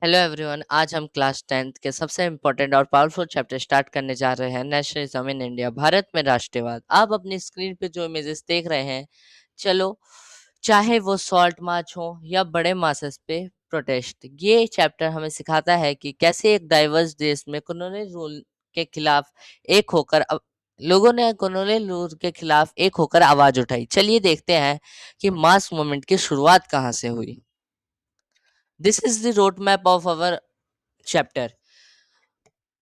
Hello everyone. आज हम class 10th के सबसे इम्पोर्टेंट और पावरफुल चैप्टर स्टार्ट करने जा रहे हैं, नेशनलिज्म इन इंडिया, भारत में राष्ट्रवाद। आप अपनी स्क्रीन पे जो इमेजेस देख रहे हैं, चलो, चाहे वो सॉल्ट मार्च हो या बड़े मासेस पे प्रोटेस्ट, ये चैप्टर हमें सिखाता है कि कैसे एक डाइवर्स देश में कॉलोनियल रूल के खिलाफ एक होकर लोगों ने कॉलोनियल रूल के खिलाफ एक होकर आवाज उठाई। चलिए देखते हैं कि मास मूवमेंट की शुरुआत कहाँ से हुई। This is the road map of our chapter.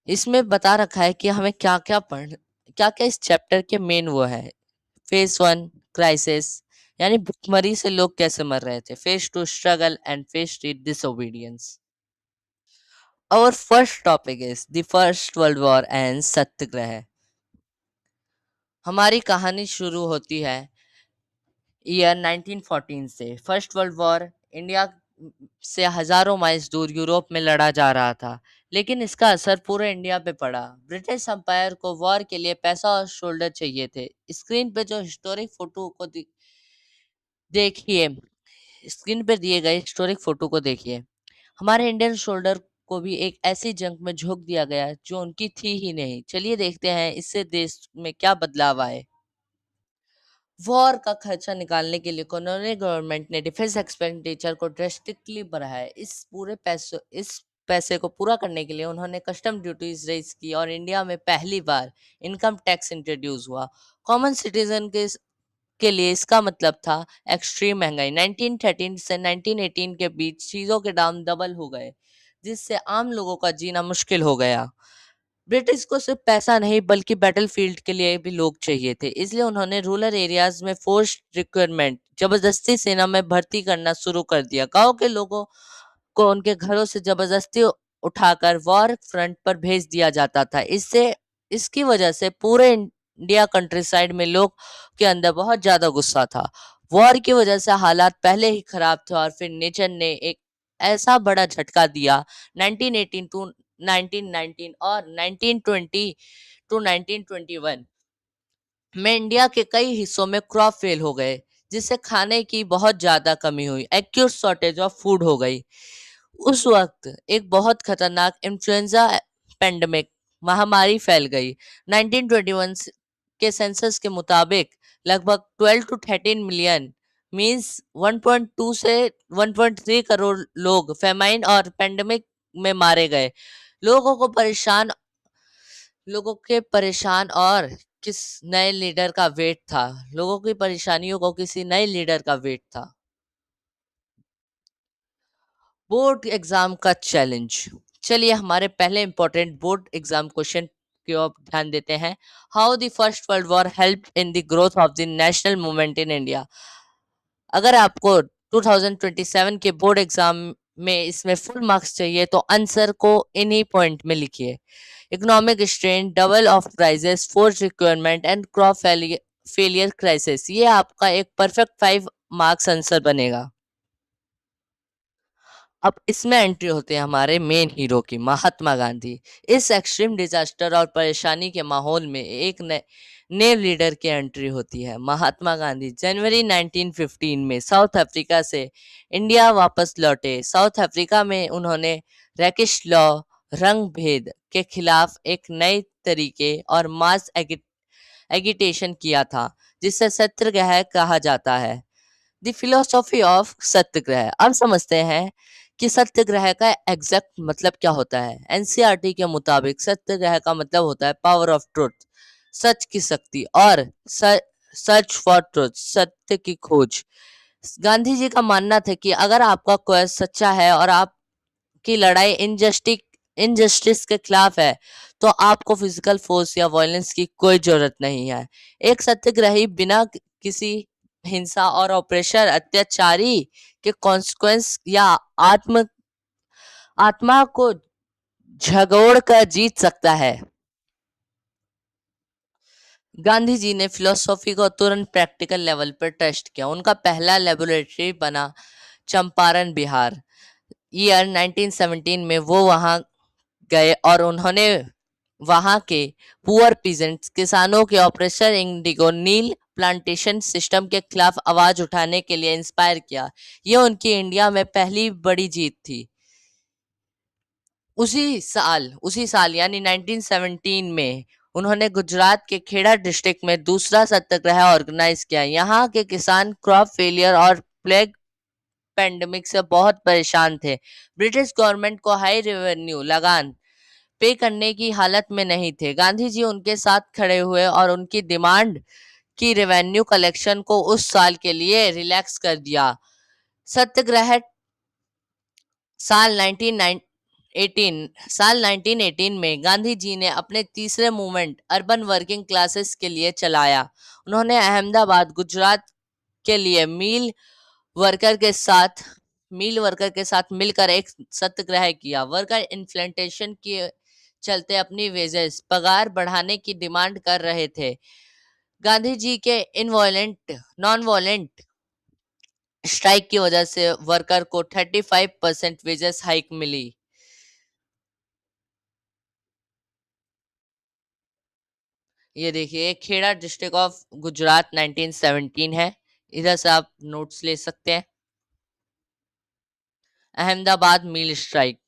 इसमें बता रखा है कि हमें क्या क्या इस चैप्टर के मेन वो है। फेज 1 क्राइसिस, यानी भुखमरी से लोग कैसे मर रहे थे। Phase 2 struggle and phase 3 disobedience. Our first topic is the first world war and satyagraha. हमारी कहानी शुरू होती है ईयर 1914 से। फर्स्ट वर्ल्ड वॉर इंडिया से हजारों माइल्स दूर यूरोप में लड़ा जा रहा था, लेकिन इसका असर पूरे इंडिया पे पड़ा। ब्रिटिश एम्पायर को वॉर के लिए पैसा और शोल्डर चाहिए थे। स्क्रीन पे जो हिस्टोरिक फोटो को देखिए, स्क्रीन पे दिए गए हिस्टोरिक फोटो को देखिए। हमारे इंडियन शोल्डर को भी एक ऐसी जंग में झोंक दिया गया जो उनकी थी ही नहीं। चलिए देखते हैं इससे देश में क्या बदलाव आए। वॉर का खर्चा निकालने के लिए कॉलोनियल गवर्नमेंट ने डिफेंस एक्सपेंडिचर को ड्रेस्टिकली बढ़ाया। इस पैसे को पूरा करने के लिए उन्होंने कस्टम ड्यूटीज रेज की और इंडिया में पहली बार इनकम टैक्स इंट्रोड्यूस हुआ। कॉमन सिटीजन के लिए इसका मतलब था एक्सट्रीम महंगाई। 1913 से 1918 के बीच चीजों के दाम डबल हो गए, जिससे आम लोगों का जीना मुश्किल हो गया। ब्रिटिश को सिर्फ पैसा नहीं बल्कि बैटलफील्ड के लिए भी लोग चाहिए थे, इसलिए उन्होंने रूरल एरियाज में फोर्स रिक्वायरमेंट जबरदस्ती सेना में भर्ती करना शुरू कर दिया। गांव के लोगों को उनके घरों से जबरदस्ती उठाकर वॉर फ्रंट पर भेज दिया जाता था। इसकी वजह से पूरे इंडिया कंट्री साइड में लोग के अंदर बहुत ज्यादा गुस्सा था। वॉर की वजह से हालात पहले ही खराब थे और फिर नेचर ने एक ऐसा बड़ा झटका दिया। 1918 टू 1919 और 1920 टू 1921 में इंडिया के कई हिस्सों में क्रॉप फेल हो गए, जिससे खाने की बहुत ज्यादा कमी हुई। एक्यूट शॉर्टेज ऑफ फूड हो गई। उस वक्त एक बहुत खतरनाक इन्फ्लुएंजा पेंडेमिक महामारी फैल गई। 1921 के सेंसस के मुताबिक लगभग 12 टू 13 मिलियन मींस 1.2 से 1.3 करोड़ लोग फेमाइन और पेंडेमिक में मारे गए। लोगों को परेशान लोगों के परेशान और किस नए लीडर का वेट था लोगों की परेशानियों को किसी नए लीडर का वेट था। बोर्ड एग्जाम का चैलेंज। चलिए हमारे पहले इंपॉर्टेंट बोर्ड एग्जाम क्वेश्चन की ओर ध्यान देते हैं। How the first world war help in the growth of the national movement in India. अगर आपको 2027 के बोर्ड एग्जाम में इसमें फुल मार्क्स चाहिए तो आंसर को इन्हीं पॉइंट में लिखिए। Economic strain, double of prices, force requirement and crop failure crisis. ये आपका एक परफेक्ट 5 मार्क्स आंसर बनेगा। अब इसमें एंट्री होते हैं हमारे मेन हीरो की, महात्मा गांधी। इस एक्सट्रीम डिजास्टर और परेशानी के माहौल में एक नए लीडर की एंट्री होती है। महात्मा गांधी जनवरी 1915 में साउथ अफ्रीका से इंडिया वापस लौटे। साउथ अफ्रीका में उन्होंने रैकिश लॉ, रंग भेद के खिलाफ एक नए तरीके और मास एगिटेशन किया था, जिसे सत्याग्रह कहा जाता है। द फिलोसॉफी ऑफ सत्याग्रह। अब समझते हैं कि सत्याग्रह का एग्जैक्ट मतलब क्या होता है। एनसीईआरटी के मुताबिक सत्याग्रह का मतलब होता है पावर ऑफ ट्रुथ, सच की शक्ति, और सर्च फॉर ट्रुथ, सत्य की खोज। गांधी जी का मानना था कि अगर आपका क्वेस्ट सच्चा है और आपकी लड़ाई इनजस्टिस के खिलाफ है, तो आपको फिजिकल फोर्स या वायलेंस की कोई जरूरत नहीं है। एक सत्याग्रही बिना किसी हिंसा और ऑपरेशन अत्याचारी के कॉन्सिक्वेंस या आत्म आत्मा को झगोड़ कर जीत सकता है। गांधी जी ने फिलोसॉफी को तुरंत प्रैक्टिकल लेवल पर टेस्ट किया। उनका पहला लेबोरेटरी बना चंपारण, बिहार। ईयर 1917 में वो वहां गए और उन्होंने वहां के पुअर पीजेंट्स, किसानों के ऑपरेशन इंडिगो नील प्लांटेशन सिस्टम के खिलाफ आवाज उठाने के लिए इंस्पायर किया। ये उनकी इंडिया में पहली बड़ी जीत थी। उसी साल यानी 1917 में उन्होंने गुजरात के खेड़ा डिस्ट्रिक्ट में दूसरा सत्याग्रह ऑर्गेनाइज किया। यहाँ के किसान क्रॉप फेलियर और प्लेग पेंडेमिक से बहुत परेशान थे। ब्रिटिश गवर्नमेंट को हाई रेवेन्यू लगान पे करने की हालत में नहीं थे। गांधी जी उनके साथ खड़े हुए और उनकी डिमांड की रेवेन्यू कलेक्शन को उस साल के लिए रिलैक्स कर दिया। सत्याग्रह साल 1918 साल 1918 में गांधी जी ने अपने तीसरे मूवमेंट अर्बन वर्किंग क्लासेस के लिए चलाया। उन्होंने अहमदाबाद गुजरात के लिए वर्कर के साथ मिलकर एक सत्याग्रह किया। वर्कर इन्फ्लेटेशन के चलते अपनी वेजेस पगार बढ़ाने की डिमांड कर रहे थे। गांधी जी के नॉन वॉयलेंट स्ट्राइक की वजह से वर्कर को 35% वेजेस हाइक मिली। ये देखिए खेड़ा डिस्ट्रिक्ट ऑफ गुजरात 1917 है। इधर से आप नोट्स ले सकते हैं। अहमदाबाद मिल स्ट्राइक।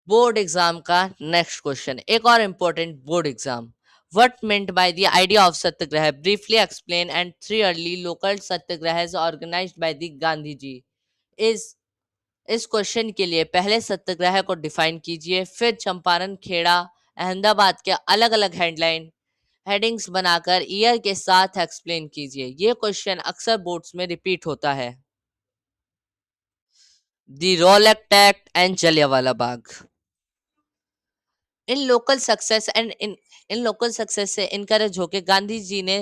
बोर्ड एग्जाम का नेक्स्ट क्वेश्चन, एक और important board exam. What meant by the idea of satyagraha? Briefly explain and three early local satyagrahas organized by the Gandhi ji. इस इस क्वेश्चन के लिए पहले सत्याग्रह को डिफाइन कीजिए, फिर चंपारण, खेड़ा, अहमदाबाद के अलग अलग हेडिंग्स बनाकर ईयर के साथ एक्सप्लेन कीजिए। ये क्वेश्चन अक्सर बोर्ड्स में रिपीट होता है। The Rowlatt act and Jallianwala Bagh. In local success and in local success से इनकरेज होकर गांधी जी ने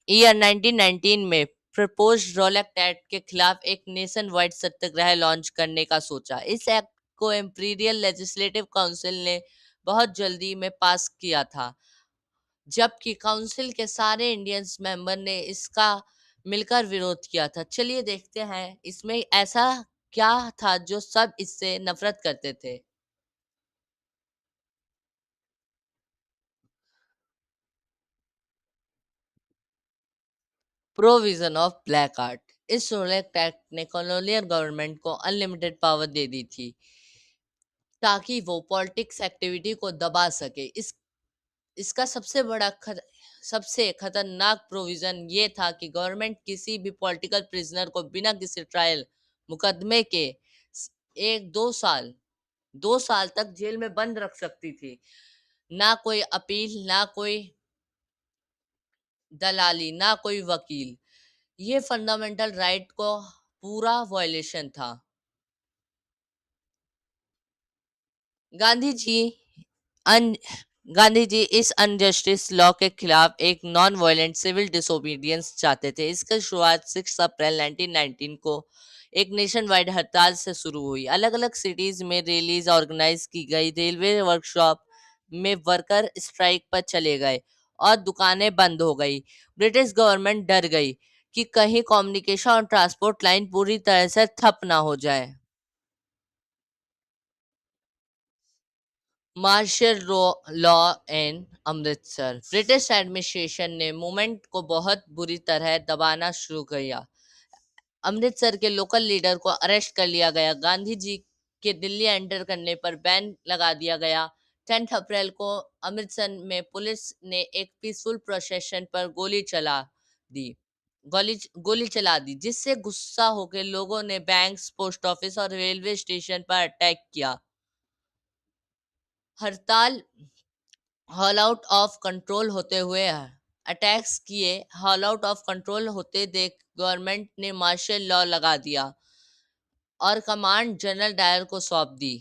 ईयर 1919 में प्रपोज रोलेक्ट एक्ट के खिलाफ एक नेशन वाइड सत्याग्रह लॉन्च करने का सोचा। इस एक्ट को इम्पीरियल लेजिस्लेटिव काउंसिल ने बहुत जल्दी में पास किया था, जबकि काउंसिल के सारे इंडियंस मेंबर ने इसका मिलकर विरोध किया था। चलिए देखते हैं इसमें ऐसा क्या था जो सब इससे नफरत करते थे। Provision of black art. इस रोलेक्ट एक्ट ने कॉलोनियल गवर्नमेंट को अनलिमिटेड पावर दे दी थी ताकि वो पॉलिटिक्स एक्टिविटी को दबा सके। इसका सबसे खतरनाक प्रोविजन ये था कि गवर्नमेंट किसी भी पॉलिटिकल प्रिजनर को बिना किसी ट्रायल मुकदमे के एक 2 साल तक जेल में बंद रख सकती थी। ना कोई अपील, ना कोई दलाली, ना कोई वकील। ये फंडामेंटल राइट को पूरा वायलेशन था। गांधी जी अन गांधी जी इस अनजस्टिस लॉ के खिलाफ एक नॉन वायलेंट सिविल डिसोबीडियंस चाहते थे। इसकी शुरुआत 6 अप्रैल 1919 को एक नेशन वाइड हड़ताल से शुरू हुई। अलग अलग सिटीज में रैलीज ऑर्गेनाइज की गई। रेलवे वर्कशॉप में वर्कर स्ट्राइक पर चले गए और दुकानें बंद हो गई। ब्रिटिश गवर्नमेंट डर गई कि कहीं कम्युनिकेशन और ट्रांसपोर्ट लाइन पूरी तरह से ठप ना हो जाए। Martial law in Amritsar. British administration ने मूवमेंट को बहुत बुरी तरह दबाना शुरू किया। अमृतसर के लोकल लीडर को अरेस्ट कर लिया गया। गांधी जी के दिल्ली एंटर करने पर बैन लगा दिया गया। 10 अप्रैल को अमृतसर में पुलिस ने एक पीसफुल प्रोसेशन पर दी गोली चला दी, जिससे गुस्सा होकर लोगों ने बैंक्स, पोस्ट ऑफिस और रेलवे स्टेशन पर अटैक किया। हड़ताल हॉल आउट ऑफ कंट्रोल होते हुए अटैक्स किए हॉल आउट ऑफ कंट्रोल होते देख गवर्नमेंट ने मार्शल लॉ लगा दिया और कमांड जनरल डायर को सौंप दी।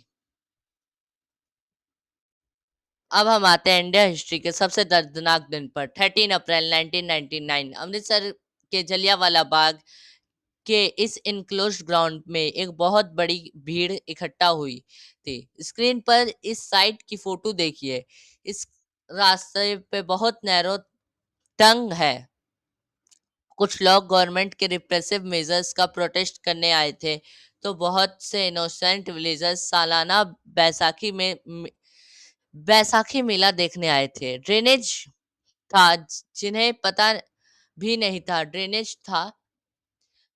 अब हम आते हैं इंडिया हिस्ट्री के सबसे दर्दनाक दिन पर। 13 अप्रैल 1999 अमृतसर के जलियांवाला बाग के इस इनक्लोज्ड ग्राउंड में एक बहुत बड़ी भीड़ इकट्ठा हुई थी। स्क्रीन पर इस साइट की फोटो देखिए। इस रास्ते पे बहुत नैरो तंग है। कुछ लोग गवर्नमेंट के रिप्रेसिव मेजर्स का प्रोटेस्ट करने आए थे, तो बहुत से इनोसेंट विलेजर्स सालाना बैसाखी मेला देखने आए थे। ड्रेनेज था, जिन्हें पता भी नहीं था ड्रेनेज था।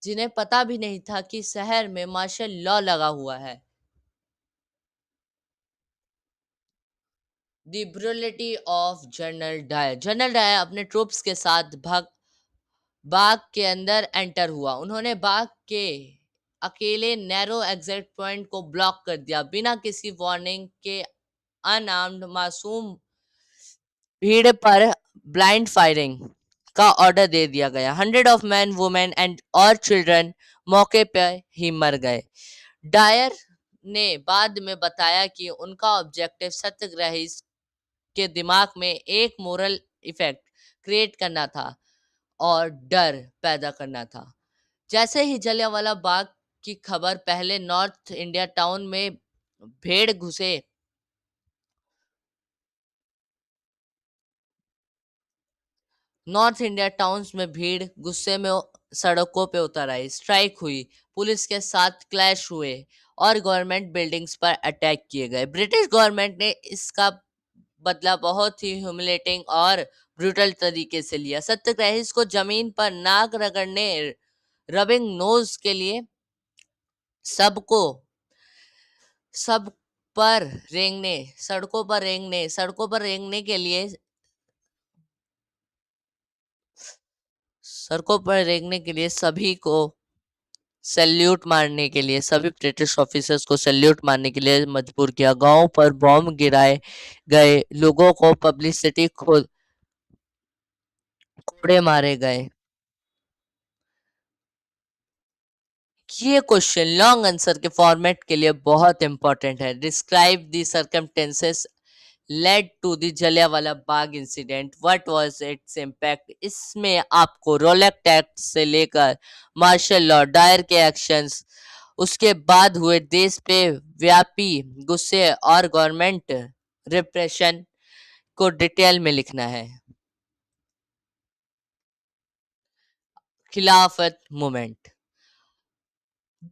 जिन्हें पता भी नहीं था कि शहर में मार्शल लॉ लगा हुआ है। The brutality of general Dyer. General Dyer अपने ट्रूप्स के साथ बाग के अंदर एंटर हुआ। उन्होंने बाग के अकेले नैरो एग्जिट पॉइंट को ब्लॉक कर दिया। बिना किसी वार्निंग के अनआर्म्ड मासूम भीड़ पर ब्लाइंड फायरिंग का ऑर्डर दे दिया गया। 100 ऑफ मैन वुमेन एंड और चिल्ड्रन मौके पर ही मर गए। डायर ने बाद में बताया कि उनका ऑब्जेक्टिव सत्याग्रही के दिमाग में एक मोरल इफेक्ट क्रिएट करना था और डर पैदा करना था। जैसे ही जलियांवाला बाग की खबर पहले नॉर्थ इंडिया टाउन में भेड़ घुसे नॉर्थ इंडिया टाउन्स में भीड़ गुस्से में सड़कों पे उतर आई। स्ट्राइक हुई, पुलिस के साथ क्लैश हुए और गवर्नमेंट बिल्डिंग्स पर अटैक किए गए। ब्रिटिश गवर्नमेंट ने इसका बदला बहुत ही ह्यूमिलेटिंग और ब्रूटल तरीके से लिया। सत्याग्रहीस को जमीन पर नाक रगड़ने, रबिंग नोज के लिए सबको सब पर रेंगने सड़कों पर रेंगने के लिए सभी को सभी ब्रिटिश ऑफिसर्स को सैल्यूट मारने के लिए मजबूर किया। गांव पर बॉम्ब गिराए गए, लोगों को पब्लिसिटी कोड़े मारे गए। ये क्वेश्चन लॉन्ग आंसर के फॉर्मेट के लिए बहुत इंपॉर्टेंट है। Describe the circumstances led to the Jallianwala Bagh incident, what was its impact. इसमें आपको रोलेक्ट एक्ट से लेकर मार्शल लॉ, डायर के एक्शंस, उसके बाद हुए देश पे व्यापी गुस्से और गवर्नमेंट रिप्रेशन को डिटेल में लिखना है। खिलाफत मूवमेंट।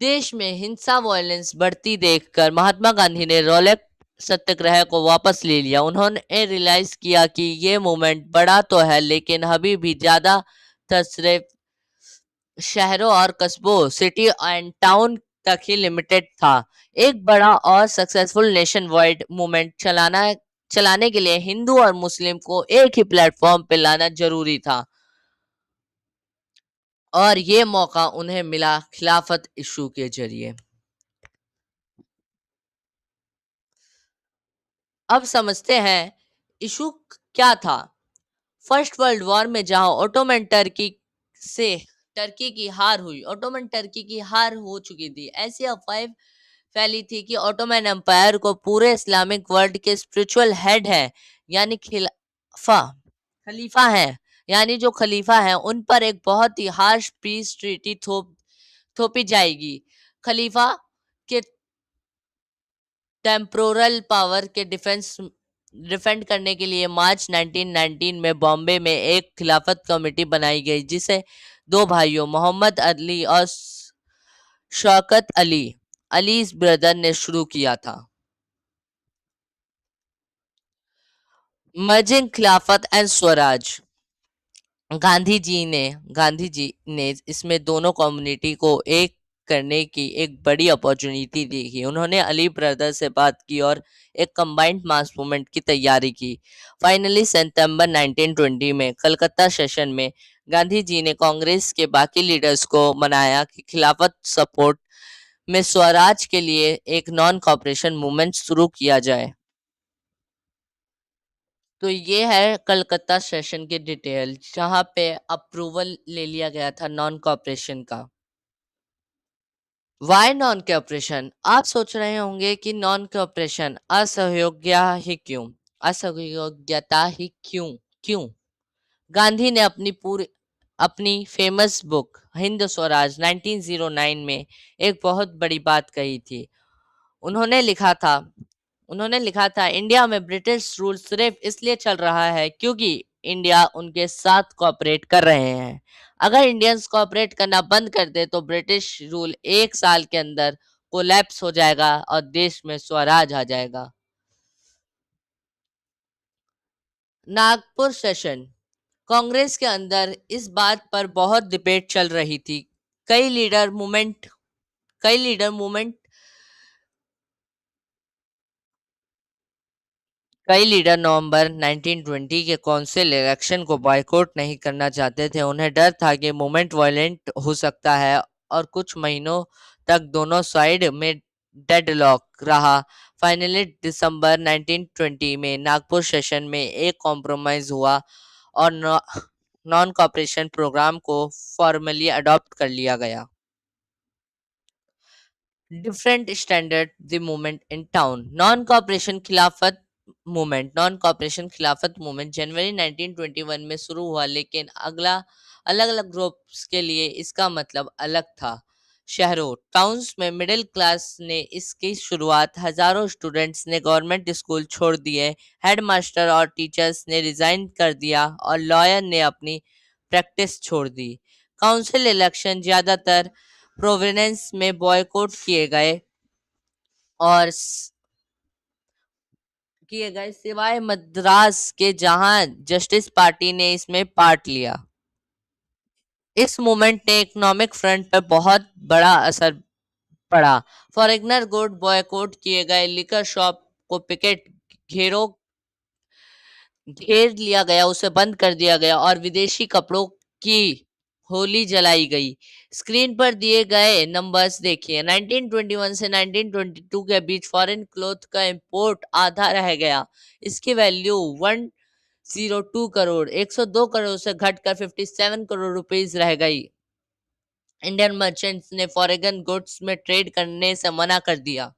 देश में हिंसा वायलेंस बढ़ती देखकर महात्मा गांधी ने रॉलेट सत्याग्रह को वापस ले लिया। उन्होंने रियलाइज किया कि ये मूवमेंट बड़ा तो है लेकिन अभी भी ज्यादा सिर्फ शहरों और कस्बों, सिटी एंड टाउन तक ही लिमिटेड था। एक बड़ा और सक्सेसफुल नेशन वाइड मूवमेंट चलाने के लिए हिंदू और मुस्लिम को एक ही प्लेटफॉर्म पे लाना जरूरी था और ये मौका उन्हें मिला खिलाफत इशू के जरिए। अब समझते हैं इशू क्या था। फर्स्ट वर्ल्ड वॉर में जहां से टर्की की हार हुई ओटोमन टर्की की हार हो चुकी थी। ऐसी अफवाह फैली थी कि ओटोमन एम्पायर को पूरे इस्लामिक वर्ल्ड के स्पिरिचुअल हेड है, यानी खलीफा है, यानी जो खलीफा है उन पर एक बहुत ही हार्श पीस ट्रीटी थोपी जाएगी। खलीफा के टेम्पोरल पावर के डिफेंड करने के लिए मार्च 1919 में बॉम्बे में एक खिलाफत कमेटी बनाई गई, जिसे दो भाइयों मोहम्मद अली और शौकत अली's ब्रदर ने शुरू किया था। मर्जिंग खिलाफत एंड स्वराज। गांधी जी ने इसमें दोनों कम्युनिटी को एक करने की एक बड़ी अपॉर्चुनिटी देखी। उन्होंने अली ब्रदर से बात की और एक कंबाइंड मास मूवमेंट की तैयारी की। फाइनली सितंबर 1920 में कलकत्ता सेशन में गांधी जी ने कांग्रेस के बाकी लीडर्स को मनाया कि खिलाफत सपोर्ट में स्वराज के लिए एक नॉन कॉपरेशन मूवमेंट शुरू किया जाए। तो ये है कलकत्ता सेशन की डिटेल, जहां पे अप्रूवल ले लिया गया था नॉन कॉपरेशन का। Why non cooperation? आप सोच रहे होंगे कि नॉन कॉपरेशन असहयोग्यता ही क्यों क्यों गांधी ने अपनी फेमस बुक हिंद स्वराज 1909 में एक बहुत बड़ी बात कही थी। उन्होंने लिखा था इंडिया में ब्रिटिश रूल सिर्फ इसलिए चल रहा है क्योंकि इंडिया उनके साथ कोऑपरेट कर रहे हैं। अगर इंडियंस कोऑपरेट करना बंद कर दे तो ब्रिटिश रूल 1 साल के अंदर कोलैप्स हो जाएगा और देश में स्वराज आ जाएगा। नागपुर सेशन। कांग्रेस के अंदर इस बात पर बहुत डिबेट चल रही थी कई लीडर मूवमेंट कई लीडर मूवमेंट कई लीडर नवंबर 1920 के काउंसिल इलेक्शन को बॉयकॉट नहीं करना चाहते थे। उन्हें डर था कि मूवमेंट वायलेंट हो सकता है, और कुछ महीनों तक दोनों साइड में डेडलॉक रहा। फाइनली दिसंबर 1920 में नागपुर सेशन में एक कॉम्प्रोमाइज हुआ और नॉन कॉपरेशन प्रोग्राम को फॉर्मली अडॉप्ट कर लिया गया। Different standard the movement in town. Non cooperation खिलाफत मूवमेंट जनवरी 1921 में शुरू हुआ, लेकिन अगला अलग अलग ग्रुप्स के लिए इसका मतलब अलग था। शहरों टाउन्स में मिडिल क्लास ने इसकी शुरुआत, हजारों स्टूडेंट्स ने गवर्नमेंट स्कूल छोड़ दिए, हेडमास्टर और टीचर्स ने रिजाइन कर दिया, और लॉयर ने अपनी प्रैक्टिस छोड़ दी। काउंसिल इलेक्शन ज्यादातर प्रोविडेंस में बॉयकॉट और सिवाय मद्रास के, जहां जस्टिस पार्टी ने इसमें पार्ट लिया। इस मूवमेंट ने इकोनॉमिक फ्रंट पर बहुत बड़ा असर पड़ा। फॉरेनर गुड बॉयकॉट किए गए, लिकर शॉप को पिकेट घेरों घेर लिया गया, उसे बंद कर दिया गया, और विदेशी कपड़ों की होली जलाई गई। स्क्रीन पर दिए गए नंबर्स देखिए। 1921 से 1922 के बीच फॉरेन क्लोथ का इंपोर्ट आधा रह गया। इसकी वैल्यू 102 करोड़ 102 करोड़ से घटकर 57 करोड़ रुपीस रह गई। इंडियन मर्चेंट्स ने फॉरेन गुड्स में ट्रेड करने से मना कर दिया।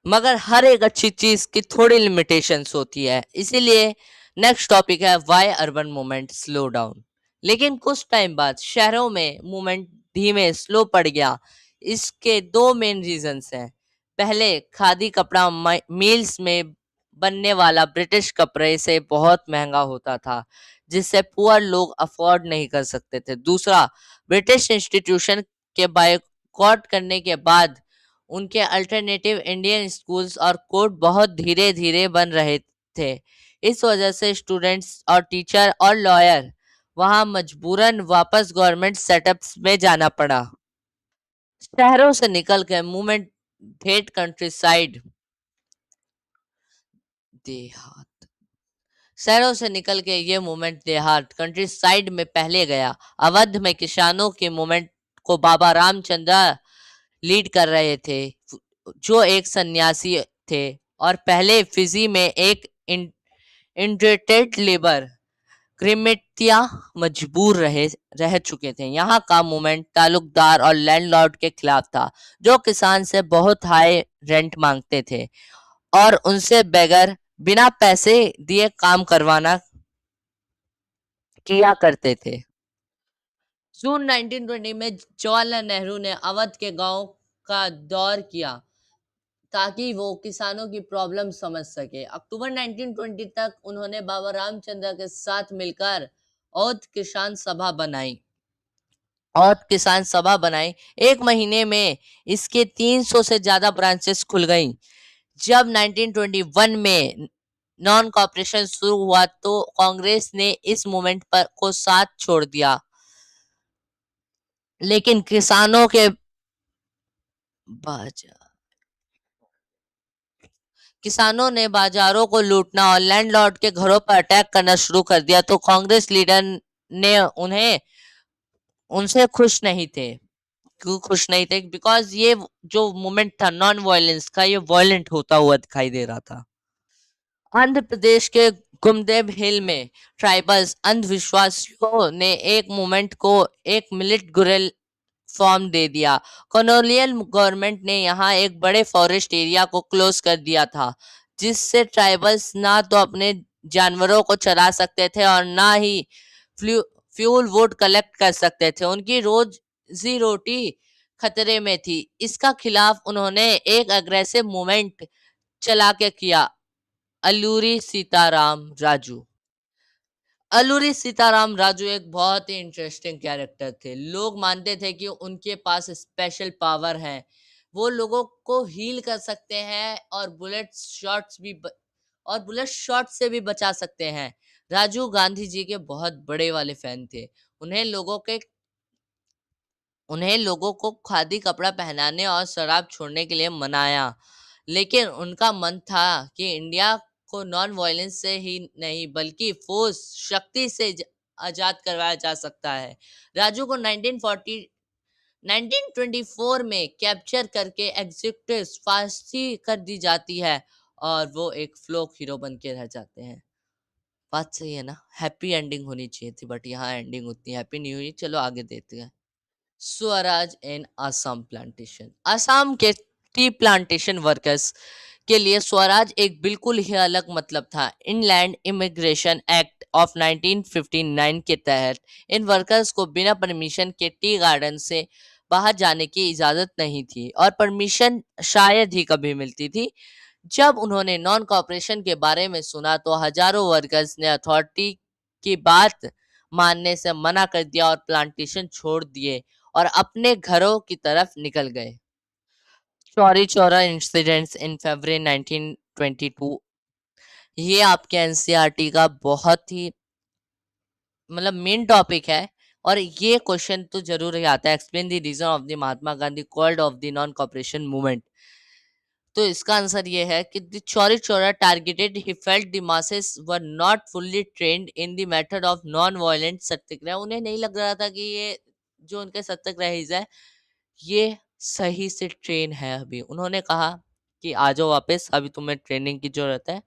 मगर हर एक अच्छी चीज की थोड़ी लिमिटेशंस होती है, इसीलिए नेक्स्ट टॉपिक है why urban movement slow down. लेकिन कुछ टाइम बाद शहरों में मूवमेंट धीमे स्लो पड़ गया। इसके दो मेन रीजंस हैं। पहले, खादी कपड़ा मिल्स में बनने वाला ब्रिटिश कपड़े से बहुत महंगा होता था, जिससे पुअर लोग अफोर्ड नहीं कर सकते थे। दूसरा, ब्रिटिश इंस्टीट्यूशन के बायकॉट करने के बाद उनके अल्टरनेटिव इंडियन स्कूल्स और कोर्ट बहुत धीरे धीरे बन रहे थे। इस वजह से स्टूडेंट्स और टीचर और लॉयर वहां मजबूरन वापस गवर्नमेंट सेटअप्स में जाना पड़ा। शहरों से निकल के मूवमेंट थेट कंट्री साइड देहात शहरों से निकल के ये मूवमेंट देहात कंट्री साइड में पहले गया। अवध में किसानों के मूवमेंट को बाबा रामचंद्र लीड कर रहे थे, जो एक सन्यासी थे और पहले फिजी में एक इंडेंटेड लेबर क्रिमिटिया मजबूर रह चुके थे। यहाँ का मूवमेंट तालुकदार और लैंडलॉर्ड के खिलाफ था, जो किसान से बहुत हाई रेंट मांगते थे और उनसे बगैर बिना पैसे दिए काम करवाना किया करते थे। जून 1920 में जवाहरलाल नेहरू ने अवध के गांव का दौर किया, ताकि वो किसानों की प्रॉब्लम समझ सके। अक्टूबर 1920 तक उन्होंने बाबा रामचंद्र के साथ मिलकर औध किसान सभा बनाई एक महीने में इसके 300 से ज्यादा ब्रांचेस खुल गईं। जब 1921 में नॉन कॉपरेशन शुरू हुआ, तो कांग्रेस ने इस मूवमेंट पर को साथ छोड़ दिया, लेकिन बाजा किसानों ने बाजारों को लूटना और लैंडलॉर्ड के घरों पर अटैक करना शुरू कर दिया, तो कांग्रेस लीडर ने उन्हें उनसे खुश नहीं थे, बिकॉज ये जो मूवमेंट था नॉन वायलेंस का, ये वायलेंट होता हुआ दिखाई दे रहा था। आंध्र प्रदेश के गुमदेव हिल में ट्राइबल्स अंधविश्वासियों ने एक मूवमेंट को एक मिलिट गुरिल फॉर्म दे दिया। कॉलोनियल गवर्नमेंट ने यहाँ एक बड़े फॉरेस्ट एरिया को क्लोज कर दिया था, जिससे ट्राइबल्स ना तो अपने जानवरों को चरा सकते थे और ना ही फ्यूल वुड कलेक्ट कर सकते थे। उनकी रोजी रोटी खतरे में थी। इसका खिलाफ उन्होंने एक अग्रेसिव मूवमेंट चला के किया। अलूरी सीताराम राजू अलूरी सीताराम राजू एक बहुत ही इंटरेस्टिंग कैरेक्टर थे। लोग मानते थे कि उनके पास स्पेशल पावर है, वो लोगों को हील कर सकते हैं और बुलेट शॉट से भी बचा सकते हैं। राजू गांधी जी के बहुत बड़े वाले फैन थे। उन्हें लोगों के उन्हें लोगों को खादी कपड़ा पहनाने और शराब छोड़ने के लिए मनाया, लेकिन उनका मन था कि इंडिया को नॉन वायलेंस से ही नहीं बल्कि फोर्स शक्ति से आजाद करवाया जा सकता है। राजू को 1924 में कैप्चर करके एग्जीक्यूटिव फांसी कर दी जाती है और वो एक फ्लोक हीरो बन के रह जाते हैं। बात सही है ना? हैप्पी एंडिंग होनी चाहिए थी, बट यहाँ एंडिंग उतनी हैप्पी नहीं हुई। चलो आगे देखते हैं। स्वराज इन असम प्लांटेशन। असम के टी प्लांटेशन वर्कर्स के लिए स्वराज एक बिल्कुल ही अलग मतलब था। इनलैंड इमिग्रेशन एक्ट ऑफ 1959 के तहत इन वर्कर्स को बिना परमिशन के टी गार्डन से बाहर जाने की इजाजत नहीं थी और परमिशन शायद ही कभी मिलती थी। जब उन्होंने नॉन कॉपरेशन के बारे में सुना तो हजारों वर्कर्स ने अथॉरिटी की बात मानने से मना कर दिया और प्लांटेशन छोड़ दिए और अपने घरों की तरफ निकल गए। चौरी चौरा इंसिडेंट्स इन फरवरी 1922, ये आपके एनसीईआरटी का बहुत ही मतलब मेन टॉपिक है और ये क्वेश्चन तो जरूर ही आता है। Explain the reason of the Mahatma Gandhi called off the non cooperation movement. तो इसका आंसर ये है कि the Chauri Chaura targeted he felt the masses were not fully trained in the method of non violent satyagraha. उन्हें नहीं लग रहा था कि ये जो उनके सत्याग्रही है ये सही से ट्रेन है। अभी उन्होंने कहा कि आ जाओ वापस, अभी तुम्हें ट्रेनिंग की जरूरत है।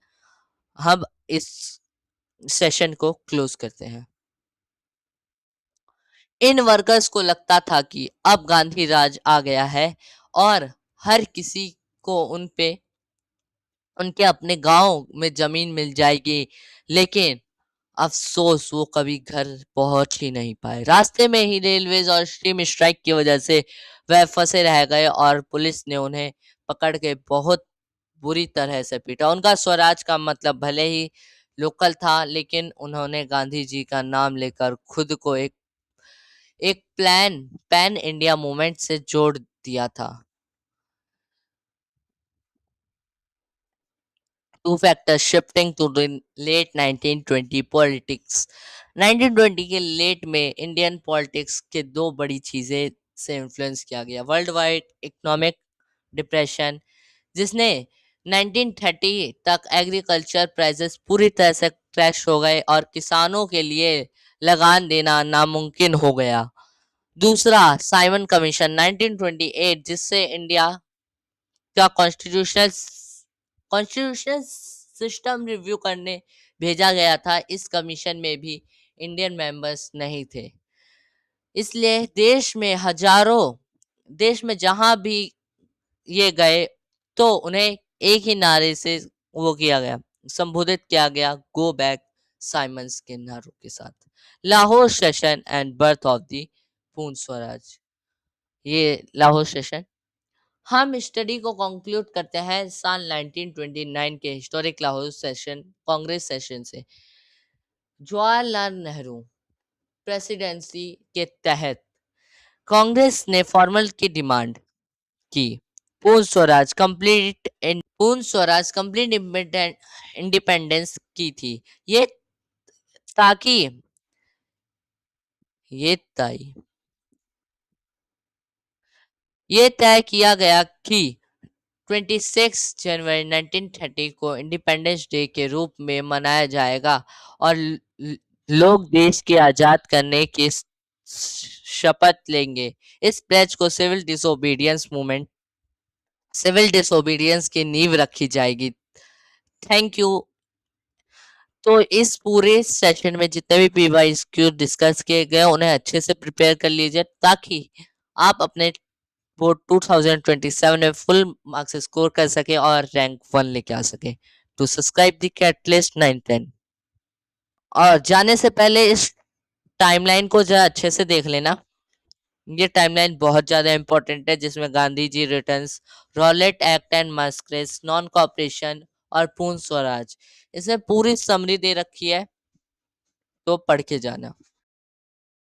हम इस सेशन को क्लोज करते हैं। इन वर्कर्स को लगता था कि अब गांधी राज आ गया है और हर किसी को उन पे उनके अपने गांव में जमीन मिल जाएगी, लेकिन अफसोस वो कभी घर पहुंच ही नहीं पाए। रास्ते में ही रेलवेज और स्ट्रीम स्ट्राइक की वजह से वह फंसे रह गए और पुलिस ने उन्हें पकड़ के बहुत बुरी तरह से पीटा। उनका स्वराज का मतलब भले ही लोकल था, लेकिन उन्होंने गांधी जी का नाम लेकर खुद को एक पैन इंडिया मूवमेंट से जोड़ दिया था। Two factors shifting to the late 1920 politics। 1920 के लेट में इंडियन पॉलिटिक्स के दो बड़ी चीजें से इन्फ्लुएंस किया गया। वर्ल्ड वाइड इकोनॉमिक डिप्रेशन, जिसने 1930 तक एग्रीकल्चर प्राइसेस पूरी तरह से क्रैश हो गए और किसानों के लिए लगान देना नामुमकिन हो गया। दूसरा, साइमन कमीशन 1928, जिससे इंडिया का कॉन्स्टिट्यूशनल सिस्टम रिव्यू करने भेजा गया था। इस कमीशन में भी इंडियन मेंबर्स नहीं थे, इसलिए देश में जहां भी ये गए तो उन्हें एक ही नारे से वो किया गया, संबोधित किया गया, गो बैक साइमंस के नारों के साथ। Lahore session and birth of the पूर्ण स्वराज। ये लाहौर सेशन हम स्टडी को कंक्लूड करते हैं साल 1929 के historic Lahore session Congress session से। जवाहरलाल नेहरू प्रेसिडेंसी के तहत कांग्रेस ने फॉर्मल की डिमांड की, पूर्ण स्वराज कंप्लीट इंडिपेंडेंस की थी। ये ताकि ये तय ये तय किया गया कि 26 जनवरी 1930 को इंडिपेंडेंस डे के रूप में मनाया जाएगा और लोग देश के आजाद करने की शपथ लेंगे। इस प्लेज को सिविल डिसोबीडियंस की नींव रखी जाएगी। Thank you. तो इस पूरे सेशन में जितने भी पीवाइज क्यू डिस्कस किए गए उन्हें अच्छे से प्रिपेयर कर लीजिए ताकि आप अपने वो 2027 में फुल मार्क्स स्कोर कर सके और रैंक 1 लेके आ सके। तो सब्सक्राइब दी कैटलिस्ट 910। और जाने से पहले इस टाइमलाइन को जरा अच्छे से देख लेना। ये टाइमलाइन बहुत ज्यादा इंपॉर्टेंट है, जिसमें Gandhi ji returns, Rowlatt act and massacres, non cooperation और पूर्ण स्वराज, इसमें पूरी समरी दे रखी है, तो पढ़ के जाना।